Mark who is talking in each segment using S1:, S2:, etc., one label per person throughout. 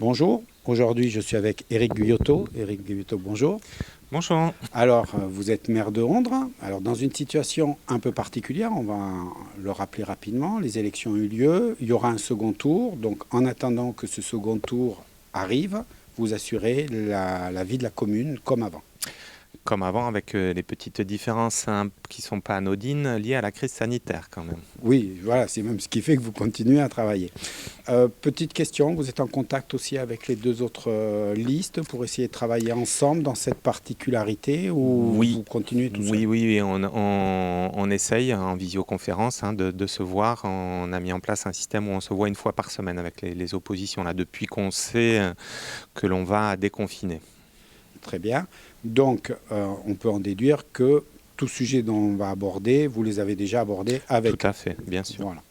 S1: Bonjour, aujourd'hui je suis avec Éric Guyotto. Éric Guyotto, bonjour.
S2: Bonjour.
S1: Alors, vous êtes maire de Ondres. Alors, dans une situation un peu particulière, on va le rappeler rapidement, les élections ont eu lieu, il y aura un second tour. Donc, en attendant que ce second tour arrive, vous assurez la vie de la commune comme avant.
S2: Comme avant, avec les petites différences qui ne sont pas anodines liées à la crise sanitaire quand même.
S1: Oui, voilà, c'est même ce qui fait que vous continuez à travailler. Petite question, vous êtes en contact aussi avec les deux autres listes pour essayer de travailler ensemble dans cette particularité ou
S2: Oui,
S1: vous continuez tout seul?
S2: oui, on essaye en visioconférence de se voir. On a mis en place un système où on se voit une fois par semaine avec les oppositions, là, depuis qu'on sait que l'on va déconfiner.
S1: Très bien. Donc, on peut en déduire que tout sujet dont on va aborder, vous les avez déjà abordés
S2: Tout
S1: avec eux.
S2: à fait, bien sûr.
S1: Voilà.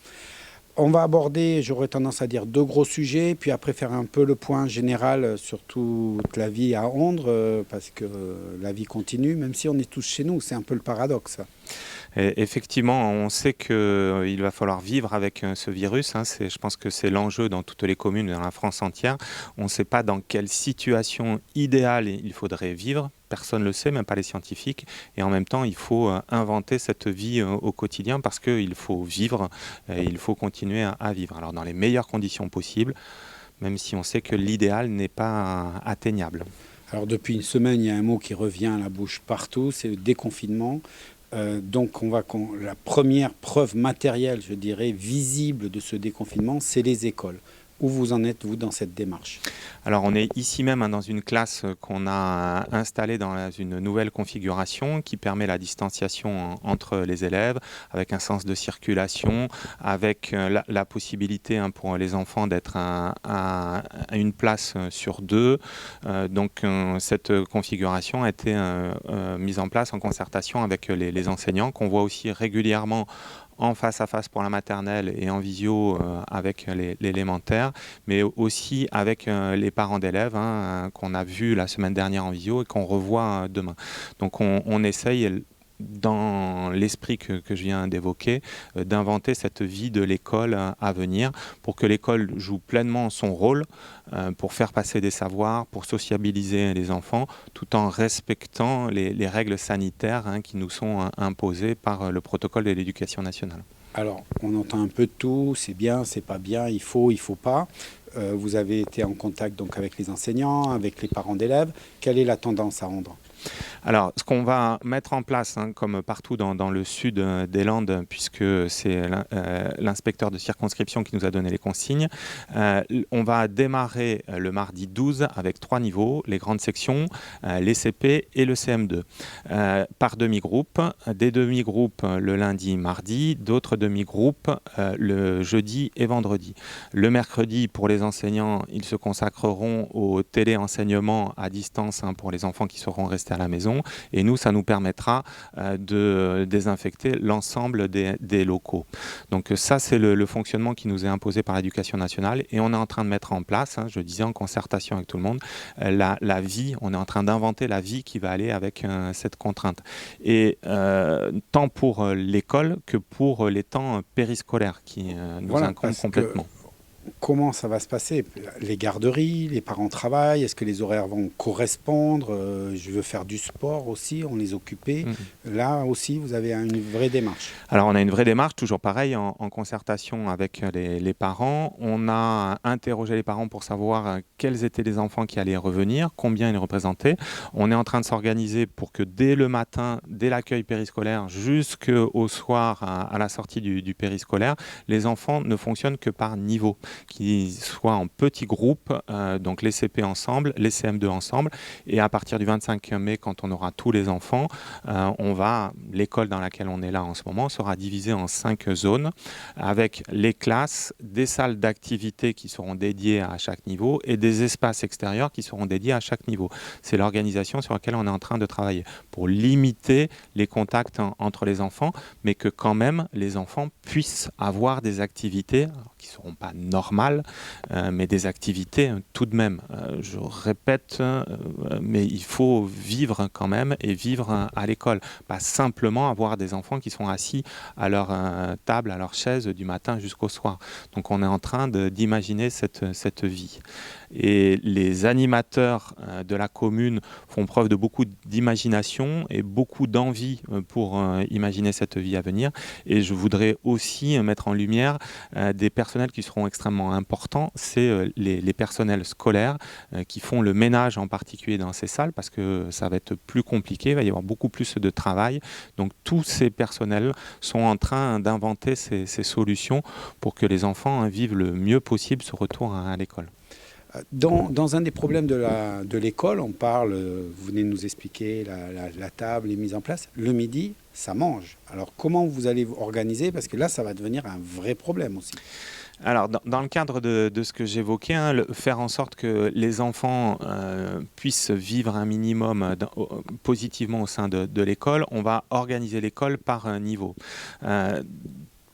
S1: On va aborder, j'aurais tendance à dire, deux gros sujets, puis après faire un peu le point général sur toute la vie à Ondres, parce que la vie continue, même si on est tous chez nous. C'est un peu le paradoxe.
S2: Et effectivement, on sait qu'il va falloir vivre avec ce virus. Je pense que c'est l'enjeu dans toutes les communes, dans la France entière. On ne sait pas dans quelle situation idéale il faudrait vivre. Personne ne le sait, même pas les scientifiques. Et en même temps, il faut inventer cette vie au quotidien parce qu'il faut vivre et il faut continuer à vivre. Alors, dans les meilleures conditions possibles, même si on sait que l'idéal n'est pas atteignable.
S1: Alors, depuis une semaine, il y a un mot qui revient à la bouche partout, c'est le déconfinement. Donc, la première preuve matérielle, je dirais, visible de ce déconfinement, c'est les écoles. Où vous en êtes, vous, dans cette démarche?
S2: Alors, on est ici même dans une classe qu'on a installée dans une nouvelle configuration qui permet la distanciation entre les élèves, avec un sens de circulation, avec la possibilité pour les enfants d'être à une place sur deux. Cette configuration a été mise en place en concertation avec les enseignants, qu'on voit aussi régulièrement en face à face pour la maternelle et en visio avec l'élémentaire, mais aussi avec les parents d'élèves qu'on a vus la semaine dernière en visio et qu'on revoit demain. Donc on essaye dans l'esprit que je viens d'évoquer, d'inventer cette vie de l'école à venir pour que l'école joue pleinement son rôle, pour faire passer des savoirs, pour sociabiliser les enfants, tout en respectant les règles sanitaires qui nous sont imposées par le protocole de l'éducation nationale.
S1: Alors, on entend un peu de tout, c'est bien, c'est pas bien, il faut pas. Vous avez été en contact donc avec les enseignants, avec les parents d'élèves. Quelle est la tendance à Ondres?
S2: Alors, ce qu'on va mettre en place, comme partout dans le sud des Landes, puisque c'est l'inspecteur de circonscription qui nous a donné les consignes, on va démarrer le mardi 12 avec 3 niveaux, les grandes sections, les CP et le CM2, par demi-groupe, des demi-groupes le lundi, mardi, d'autres demi-groupes le jeudi et vendredi. Le mercredi, pour les enseignants, ils se consacreront au téléenseignement à distance pour les enfants qui seront restés à la maison. Et nous, ça nous permettra de désinfecter l'ensemble des locaux. Donc ça, c'est le fonctionnement qui nous est imposé par l'Éducation nationale. Et on est en train de mettre en place, je disais en concertation avec tout le monde, la vie, on est en train d'inventer la vie qui va aller avec cette contrainte. Et tant pour l'école que pour les temps périscolaires qui nous
S1: Voilà,
S2: incombent
S1: parce que
S2: complètement.
S1: comment ça va se passer? Les garderies, les parents travaillent, est-ce que les horaires vont correspondre? Je veux faire du sport aussi, on les occupait. Là aussi, vous avez une vraie démarche.
S2: Alors, on a une vraie démarche, toujours pareil, en concertation avec les parents. On a interrogé les parents pour savoir quels étaient les enfants qui allaient revenir, combien ils représentaient. On est en train de s'organiser pour que dès le matin, dès l'accueil périscolaire, jusqu'au soir, à la sortie du périscolaire, les enfants ne fonctionnent que par niveau, qu'ils soient en petits groupes, donc les CP ensemble, les CM2 ensemble. Et à partir du 25 mai, quand on aura tous les enfants, l'école dans laquelle on est là en ce moment sera divisée en 5 zones avec les classes, des salles d'activité qui seront dédiées à chaque niveau et des espaces extérieurs qui seront dédiés à chaque niveau. C'est l'organisation sur laquelle on est en train de travailler pour limiter les contacts entre les enfants, mais que quand même les enfants puissent avoir des activités qui ne seront pas normales normales, mais des activités tout de même. Je répète, mais il faut vivre quand même et vivre à l'école. Pas simplement avoir des enfants qui sont assis à leur table, à leur chaise du matin jusqu'au soir. Donc on est en train d'imaginer cette vie. Et les animateurs de la commune font preuve de beaucoup d'imagination et beaucoup d'envie pour imaginer cette vie à venir. Et je voudrais aussi mettre en lumière des personnels qui seront extrêmement importants. C'est les personnels scolaires qui font le ménage en particulier dans ces salles parce que ça va être plus compliqué, il va y avoir beaucoup plus de travail. Donc tous ces personnels sont en train d'inventer ces solutions pour que les enfants vivent le mieux possible ce retour à l'école.
S1: Dans un des problèmes de l'école, on parle, vous venez de nous expliquer la table est mise en place. Le midi, ça mange. Alors comment vous allez vous organiser? Parce que là, ça va devenir un vrai problème aussi.
S2: Alors, dans le cadre de ce que j'évoquais, faire en sorte que les enfants puissent vivre un minimum positivement au sein de l'école, on va organiser l'école par niveau.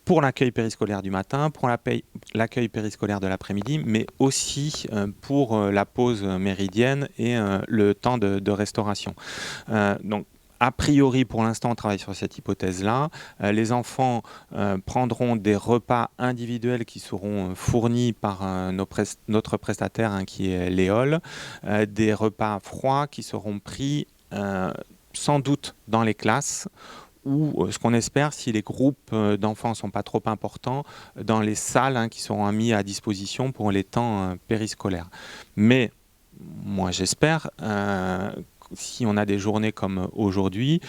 S2: Pour l'accueil périscolaire du matin, pour l'accueil périscolaire de l'après-midi, mais aussi pour la pause méridienne et le temps de restauration. Donc, a priori, pour l'instant, on travaille sur cette hypothèse-là. Les enfants prendront des repas individuels qui seront fournis par notre prestataire qui est l'EOL, des repas froids qui seront pris sans doute dans les classes ou ce qu'on espère, si les groupes d'enfants ne sont pas trop importants, dans les salles qui seront mis à disposition pour les temps périscolaires. Mais moi j'espère, si on a des journées comme aujourd'hui,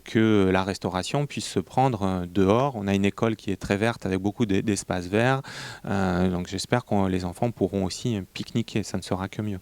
S2: que la restauration puisse se prendre dehors. On a une école qui est très verte avec beaucoup d'espaces verts, donc j'espère que les enfants pourront aussi pique-niquer, ça ne sera que mieux.